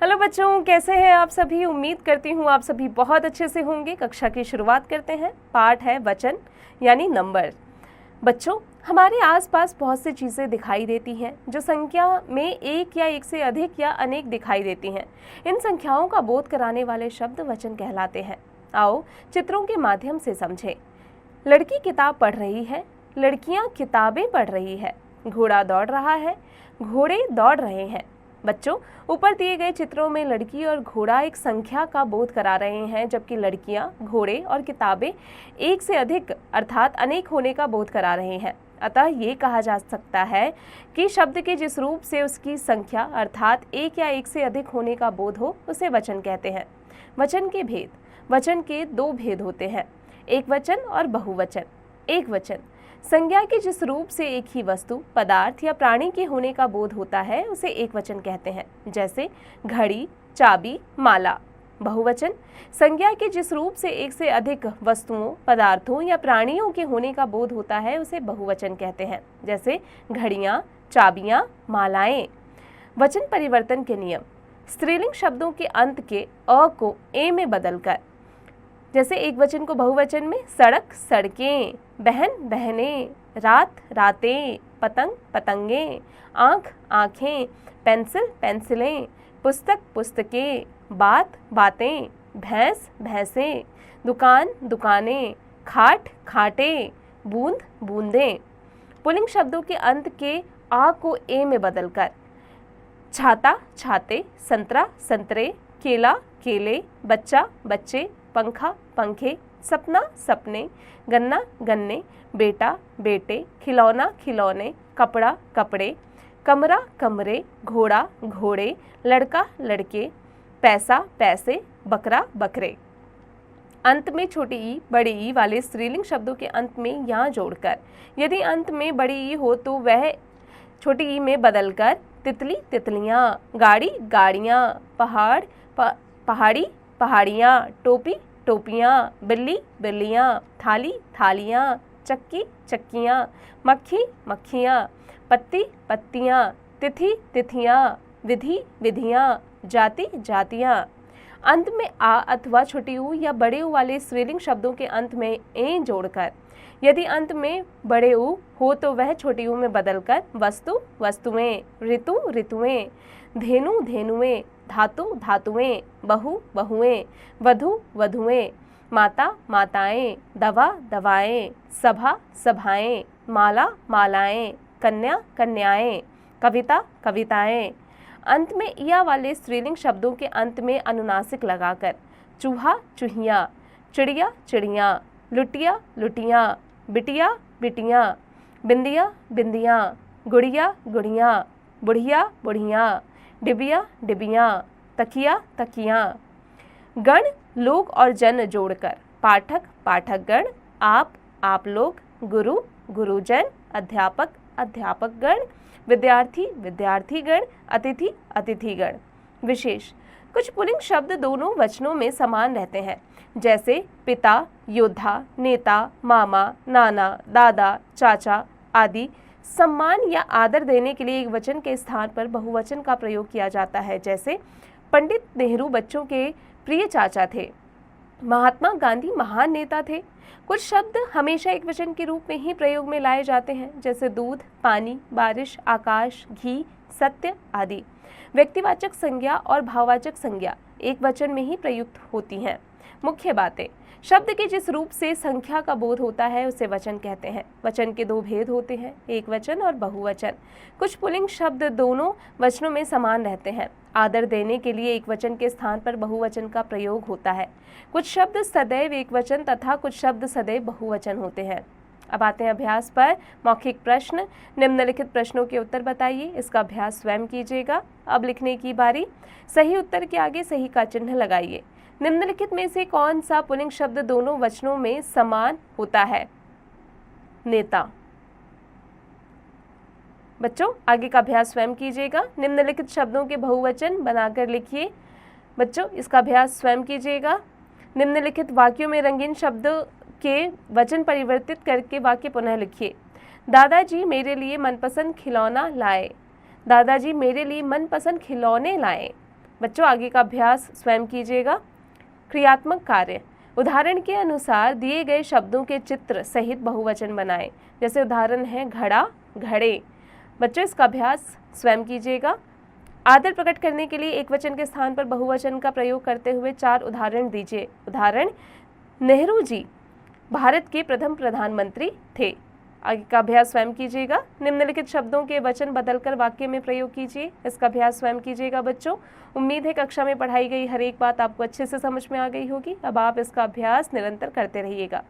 Hello बच्चों, कैसे हैं आप सभी। उम्मीद करती हूँ आप सभी बहुत अच्छे से होंगे। कक्षा की शुरुआत करते हैं। पाठ है वचन यानी नंबर। बच्चों, हमारे आसपास बहुत सी चीज़ें दिखाई देती हैं जो संख्या में एक या एक से अधिक या अनेक दिखाई देती हैं। इन संख्याओं का बोध कराने वाले शब्द वचन कहलाते हैं। आओ चित्रों के माध्यम से समझें। लड़की किताब पढ़ रही है, लड़कियाँ किताबें पढ़ रही है, घोड़ा दौड़ रहा है, घोड़े दौड़ रहे हैं। बच्चों, ऊपर दिए गए चित्रों में लड़की और घोड़ा एक संख्या का बोध करा रहे हैं, जबकि लड़कियां, घोड़े और किताबें एक से अधिक अर्थात अनेक होने का बोध करा रहे हैं। अतः ये कहा जा सकता है कि शब्द के जिस रूप से उसकी संख्या अर्थात एक या एक से अधिक होने का बोध हो उसे वचन कहते हैं। वचन के भेद। वचन के दो भेद होते हैं, एक वचन और बहुवचन। एक वचन संज्ञा के जिस रूप से एक ही वस्तु, पदार्थ या प्राणी के होने का बोध होता है उसे एक वचन कहते हैं, जैसे घड़ी, चाबी, माला। बहुवचन संज्ञा के जिस रूप से एक से अधिक वस्तुओं, पदार्थों या प्राणियों के होने का बोध होता है उसे बहुवचन कहते हैं, जैसे घड़ियाँ, चाबियाँ, मालाएं। वचन परिवर्तन के नियम। स्त्रीलिंग शब्दों के अंत के अ को ए में बदलकर, जैसे एक वचन को बहुवचन में सड़क, सड़कें, बहन, बहनें, रात, रातें, पतंग, पतंगें, आँख, आँखें, पेंसिल, पेंसिलें, पुस्तक, पुस्तकें, बात, बातें, भैंस, भैंसें, दुकान, दुकानें, खाट, खाटें, बूंद, बूंदें। पुल्लिंग शब्दों के अंत के आ को ए में बदलकर छाता, छाते, संतरा, संतरे, केला, केले, बच्चा, बच्चे, पंखा, पंखे, सपना, सपने, गन्ना, गन्ने, बेटा, बेटे, खिलौना, खिलौने, कपड़ा, कपड़े, कमरा, कमरे, घोड़ा, घोड़े, लड़का, लड़के, पैसा, पैसे, बकरा, बकरे। अंत में छोटी ई, बड़ी ई वाले स्त्रीलिंग शब्दों के अंत में यहाँ जोड़कर, यदि अंत में बड़ी ई हो तो वह छोटी ई में बदलकर तितली, तितलियाँ, गाड़ी, गाड़ियाँ, पहाड़, पहाड़ी, पहाड़ियाँ, टोपी, टोपियाँ, बिल्ली, बिल्लियाँ, थाली, थालियाँ, चक्की, चक्कियाँ, मक्खी, मक्खियाँ, पत्ती, पत्तियाँ, तिथि, तिथियाँ, विधि, विधियाँ, जाति, जातियाँ। अंत में आ अथवा छोटी ऊ या बड़े ऊ वाले स्त्रीलिंग शब्दों के अंत में ए जोड़कर, यदि अंत में बड़े ऊ हो तो वह छोटी ऊ में बदलकर वस्तु, वस्तुएं, ऋतु, ऋतुएं, धेनु, धेनुएं, धातु, धातुएं, बहु, बहुएं, वधु, वधुएं, माता, माताएं, दवा, दवाएं, सभा, सभाएं, माला, मालाएं, कन्या, कन्याएं, कविता, कविताएं। अंत में या वाले स्त्रीलिंग शब्दों के अंत में अनुनासिक लगाकर चूहा, चूहिया, चिड़िया, चिड़िया, लुटिया, लुटिया, बिटिया, बिटियाँ, बिंदिया, बिंदियाँ, गुड़िया, गुड़िया, बुढ़िया, बुढ़िया, डिबिया, डिबियाँ, तकिया, तकियाँ। गण, लोग और जन जोड़कर पाठक, पाठकगण, आप लोग, गुरु, गुरुजन, अध्यापक, अध्यापकगण, विद्यार्थी, विद्यार्थीगण, अतिथि, अतिथिगण। विशेष। कुछ पुल्लिंग शब्द दोनों वचनों में समान रहते हैं, जैसे पिता, योद्धा, नेता, मामा, नाना, दादा, चाचा आदि। सम्मान या आदर देने के लिए एक वचन के स्थान पर बहुवचन का प्रयोग किया जाता है, जैसे पंडित नेहरू बच्चों के प्रिय चाचा थे, महात्मा गांधी महान नेता थे। कुछ शब्द हमेशा एक वचन के रूप में ही प्रयोग में लाए जाते हैं, जैसे दूध, पानी, बारिश, आकाश, घी, सत्य आदि। व्यक्तिवाचक संज्ञा और भाववाचक संज्ञा एक वचन में ही प्रयुक्त होती हैं। मुख्य बातें। शब्द के जिस रूप से संख्या का बोध होता है उसे वचन कहते हैं। वचन के दो भेद होते हैं, एक वचन और बहुवचन। कुछ पुल्लिंग शब्द दोनों वचनों में समान रहते हैं। आदर देने के लिए एक वचन के स्थान पर बहुवचन का प्रयोग होता है। कुछ शब्द सदैव एक वचन तथा कुछ शब्द सदैव बहुवचन होते हैं। अब आते हैं अभ्यास पर। मौखिक प्रश्न। निम्नलिखित प्रश्नों के उत्तर बताइए। इसका अभ्यास स्वयं कीजिएगा। अब लिखने की बारी। सही उत्तर के आगे सही का चिन्ह लगाइए। निम्नलिखित में से कौन सा पुल्लिंग शब्द दोनों वचनों में समान होता है? नेता। बच्चों, आगे का अभ्यास स्वयं कीजिएगा। निम्नलिखित शब्दों के बहुवचन बनाकर लिखिए। बच्चों, इसका अभ्यास स्वयं कीजिएगा। निम्नलिखित वाक्यों में रंगीन शब्द के वचन परिवर्तित करके वाक्य पुनः लिखिए। दादाजी मेरे लिए मनपसंद खिलौना लाए। दादाजी मेरे लिए मनपसंद खिलौने लाए। बच्चों आगे का अभ्यास स्वयं कीजिएगा। क्रियात्मक कार्य, उदाहरण के अनुसार दिए गए शब्दों के चित्र सहित बहुवचन बनाएं। जैसे उदाहरण है घड़ा, घड़े। बच्चों इसका अभ्यास स्वयं कीजिएगा। आदर प्रकट करने के लिए एक वचन के स्थान पर बहुवचन का प्रयोग करते हुए 4 उदाहरण दीजिए। उदाहरण, नेहरू जी भारत के प्रथम प्रधानमंत्री थे। आगे का अभ्यास स्वयं कीजिएगा। निम्नलिखित शब्दों के वचन बदलकर वाक्य में प्रयोग कीजिए। इसका अभ्यास स्वयं कीजिएगा बच्चों। उम्मीद है कक्षा में पढ़ाई गई हर एक बात आपको अच्छे से समझ में आ गई होगी। अब आप इसका अभ्यास निरंतर करते रहिएगा।